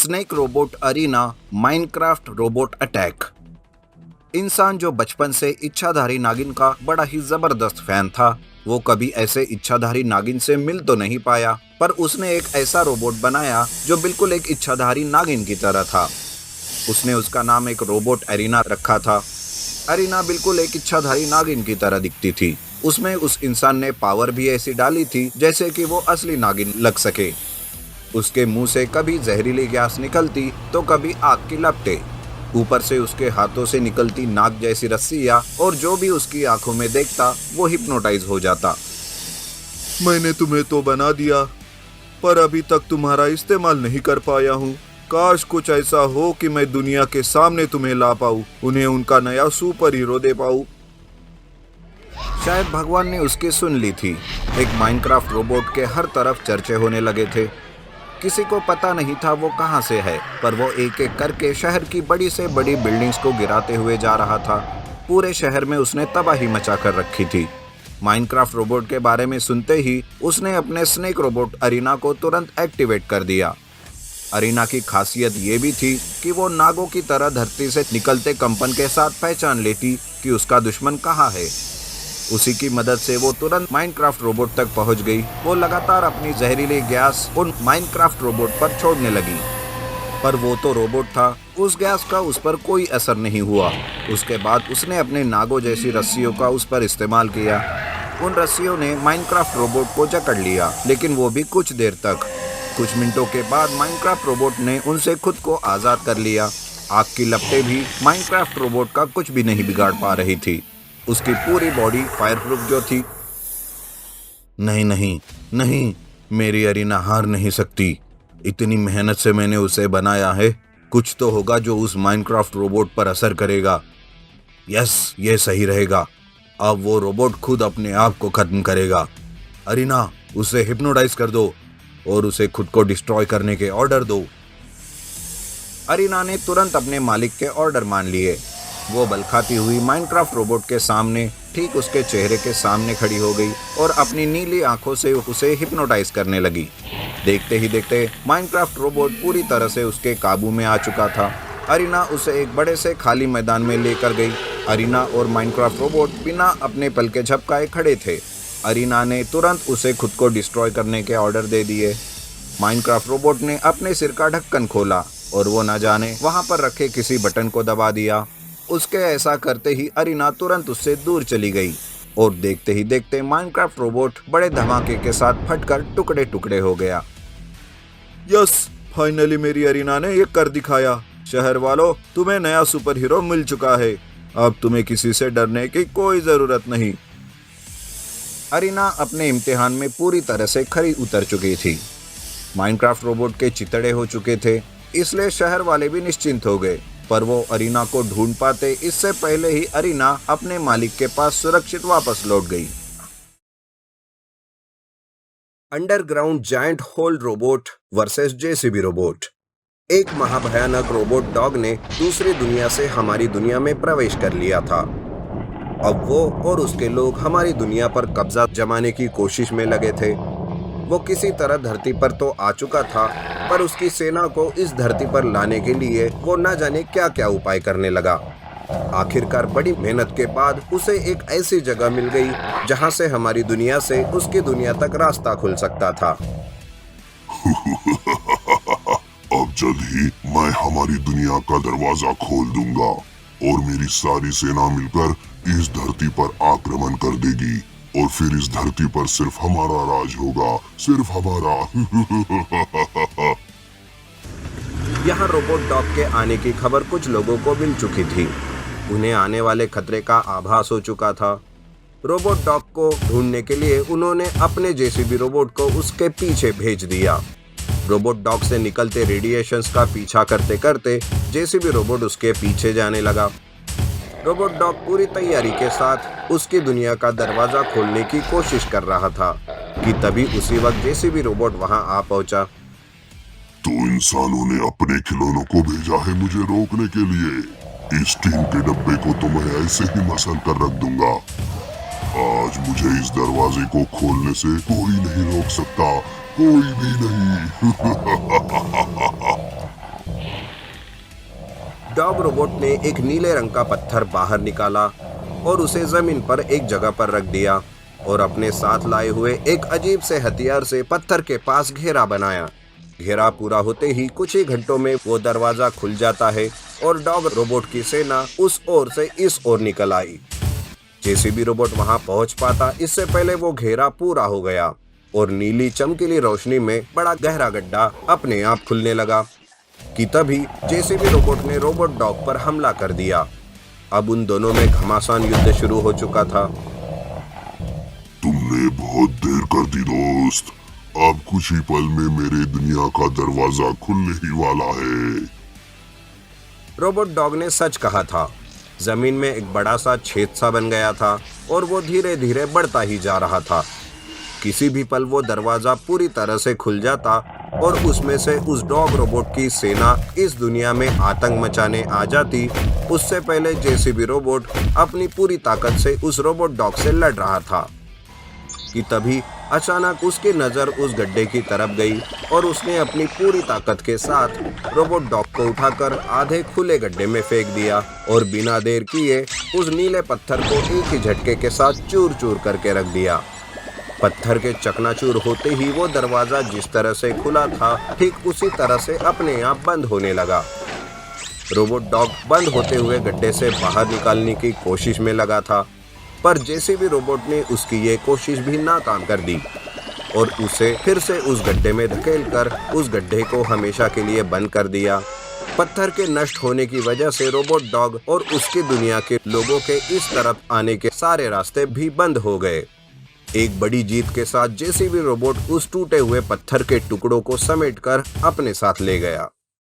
Snake robot arena Minecraft robot attack. इंसान जो बचपन से इच्छाधारी नागिन का बड़ा ही जबरदस्त फैन था, वो कभी ऐसे इच्छाधारी नागिन से मिल तो नहीं पाया, पर उसने एक ऐसा रोबोट बनाया जो बिल्कुल एक इच्छाधारी नागिन की तरह था। उसने उसका नाम एक रोबोट अरीना रखा था। अरीना बिल्कुल एक इच्छाधारी नागिन की तरह दिखती थी। उसमें उस इंसान ने पावर भी ऐसी डाली थी जैसे कि वो असली नागिन लग सके। उसके मुंह से कभी जहरीली गैस निकलती तो कभी आग की लपटें। ऊपर से उसके हाथों से निकलती नाग जैसी रस्सियां, और जो भी उसकी आंखों में देखता वो हिप्नोटाइज हो जाता। मैंने तुम्हें तो बना दिया, पर अभी तक तुम्हारा इस्तेमाल नहीं कर पाया हूँ। काश कुछ ऐसा हो कि मैं दुनिया के सामने तुम्हें ला पाऊँ, उन्हें उनका नया सुपर हीरो दे पाऊँ। शायद भगवान ने उसकी सुन ली थी। एक माइनक्राफ्ट रोबोट के हर तरफ चर्चे होने लगे थे। किसी को पता नहीं था वो कहाँ से है, पर वो एक एक करके शहर की बड़ी से बड़ी बिल्डिंग्स को गिराते हुए जा रहा था। पूरे शहर में उसने तबाही मचा कर रखी थी। माइनक्राफ्ट रोबोट के बारे में सुनते ही उसने अपने स्नेक रोबोट अरीना को तुरंत एक्टिवेट कर दिया। अरीना की खासियत ये भी थी कि वो नागों की तरह धरती से निकलते कंपन के साथ पहचान लेती कि उसका दुश्मन कहाँ है। उसी की मदद से वो तुरंत माइनक्राफ्ट रोबोट तक पहुंच गई। वो लगातार अपनी जहरीली गैस उन माइनक्राफ्ट रोबोट पर छोड़ने लगी, पर वो तो रोबोट था, उस गैस का उस पर कोई असर नहीं हुआ। उसके बाद उसने अपने नागों जैसी रस्सियों का उस पर इस्तेमाल किया। उन रस्सियों ने माइनक्राफ्ट रोबोट को जकड़ लिया, लेकिन वो भी कुछ देर तक। कुछ मिनटों के बाद माइनक्राफ्ट रोबोट ने उनसे खुद को आज़ाद कर लिया। आग की लपटें भी माइनक्राफ्ट रोबोट का कुछ भी नहीं बिगाड़ पा रही थी। उसकी पूरी बॉडी फायरप्रूफ जो थी। नहीं नहीं नहीं, मेरी अरीना हार नहीं सकती। इतनी मेहनत से मैंने उसे बनाया है, कुछ तो होगा जो उस माइनक्राफ्ट रोबोट पर असर करेगा। यस, ये सही रहेगा। अब वो रोबोट खुद अपने आप को खत्म करेगा। अरीना, उसे हिप्नोटाइज कर दो और उसे खुद को डिस्ट्रॉय करने के ऑर्डर दो। अरीना ने तुरंत अपने मालिक के ऑर्डर मान लिए। वो बल खाती हुई माइनक्राफ्ट रोबोट के सामने, ठीक उसके चेहरे के सामने खड़ी हो गई और अपनी नीली आंखों से उसे हिप्नोटाइज करने लगी। देखते ही देखते माइनक्राफ्ट रोबोट पूरी तरह से उसके काबू में आ चुका था। अरीना उसे एक बड़े से खाली मैदान में लेकर गई। अरीना और माइनक्राफ्ट रोबोट बिना अपने पल के झपकाए खड़े थे। अरीना ने तुरंत उसे खुद को डिस्ट्रॉय करने के ऑर्डर दे दिए। माइनक्राफ्ट रोबोट ने अपने सिर का ढक्कन खोला और वो न जाने वहां पर रखे किसी बटन को दबा दिया। उसके ऐसा करते ही अरीना तुरंत उससे दूर चली गई और देखते ही देखते माइनक्राफ्ट रोबोट बड़े धमाके के साथ फटकर टुकड़े टुकड़े हो गया। यस, फाइनली मेरी अरीना ने ये कर दिखाया। शहर वालों, तुम्हें नया सुपर हीरो मिल चुका है। अब तुम्हें किसी से डरने की कोई जरूरत नहीं। अरीना अपने इम्तिहान में पूरी तरह से खरी उतर चुकी थी। माइनक्राफ्ट रोबोट के चितड़े हो चुके थे, इसलिए शहर वाले भी निश्चिंत हो गए। पर वो अरीना को ढूंढ पाते इससे पहले ही अरीना अपने मालिक के पास सुरक्षित वापस लौट गई। Underground giant hole robot versus JCB robot. एक महाभयानक रोबोट डॉग ने दूसरी दुनिया से हमारी दुनिया में प्रवेश कर लिया था। अब वो और उसके लोग हमारी दुनिया पर कब्जा जमाने की कोशिश में लगे थे। वो किसी तरह धरती पर तो आ चुका था, पर उसकी सेना को इस धरती पर लाने के लिए वो न जाने क्या क्या उपाय करने लगा। आखिरकार बड़ी मेहनत के बाद उसे एक ऐसी जगह मिल गई जहां से हमारी दुनिया से उसकी दुनिया तक रास्ता खुल सकता था। अब जल्द ही मैं हमारी दुनिया का दरवाजा खोल दूंगा और मेरी सारी सेना मिलकर इस धरती पर आक्रमण कर देगी और फिर इस धरती पर सिर्फ हमारा राज होगा, सिर्फ हमारा। यहाँ रोबोट डॉग के आने की खबर कुछ लोगों को मिल चुकी थी। उन्हें आने वाले खतरे का आभास हो चुका था। रोबोट डॉग को ढूंढने के लिए उन्होंने अपने जेसीबी रोबोट को उसके पीछे भेज दिया। रोबोट डॉग से निकलते रेडिएशंस का पीछा करते करते जेसीबी रोबोट उसके पीछे जाने लगा। रोबोट डॉग पूरी तैयारी के साथ उसकी दुनिया का दरवाजा खोलने की कोशिश कर रहा था कि तभी उसी वक्त जेसीबी रोबोट वहां आ पहुंचा। तो इंसानों ने अपने खिलौनों को भेजा है मुझे रोकने के लिए। इस टीन के डब्बे को तो मैं ऐसे ही मसल कर रख दूंगा। आज मुझे इस दरवाजे को खोलने से कोई नहीं रोक सकता, कोई भी नहीं। डॉग रोबोट ने एक नीले रंग का पत्थर बाहर निकाला और उसे जमीन पर एक जगह पर रख दिया और अपने साथ लाए हुए एक अजीब से हथियार से पत्थर के पास घेरा बनाया। घेरा पूरा होते ही कुछ ही घंटों में वो दरवाजा खुल जाता है और डॉग रोबोट की सेना उस ओर से इस ओर निकल आई। जेसीबी रोबोट वहां पहुंच पाता इससे पहले वो घेरा पूरा हो गया और नीली चमकीली रोशनी में बड़ा गहरा गड्ढा अपने आप खुलने लगा कि तभी जेसीबी रोबोट ने रोबोट डॉग पर हमला कर दिया। अब उन दोनों में घमासान युद्ध शुरू हो चुका था। तुमने बहुत देर कर दी दोस्त, अब कुछ ही पल में मेरे दुनिया का दरवाजा खुलने ही वाला है। रोबोट डॉग ने सच कहा था। जमीन में एक बड़ा सा छेद सा बन गया था और वो धीरे धीरे बढ़ता ही जा रहा था। किसी भी पल वो दरवाजा पूरी तरह से खुल जाता और उसमें से उस डॉग रोबोट की सेना इस दुनिया में आतंक मचाने आ जाती। उससे पहले जेसीबी रोबोट अपनी पूरी ताकत से उस रोबोट डॉग से लड़ रहा था कि तभी अचानक उसकी नजर उस गड्ढे की तरफ गई और उसने अपनी पूरी ताकत के साथ रोबोट डॉग को उठाकर आधे खुले गड्ढे में फेंक दिया और बिना देर किए उस नीले पत्थर को एक ही झटके के साथ चूर चूर करके रख दिया। पत्थर के चकनाचूर होते ही वो दरवाजा जिस तरह से खुला था ठीक उसी तरह से अपने आप बंद होने लगा। रोबोट डॉग बंद होते हुए गड्ढे से बाहर निकालने की कोशिश में लगा था, पर जेसीबी रोबोट ने उसकी ये कोशिश भी नाकाम कर दी और उसे फिर से उस गड्ढे में धकेलकर उस गड्ढे को हमेशा के लिए बंद कर दिया। पत्थर के नष्ट होने की वजह से रोबोट डॉग और उसकी दुनिया के लोगों के इस तरफ आने के सारे रास्ते भी बंद हो गए। एक बड़ी जीत के साथ जेसीबी रोबोट उस टूटे हुए पत्थर के टुकड़ों को समेटकर अपने साथ ले गया।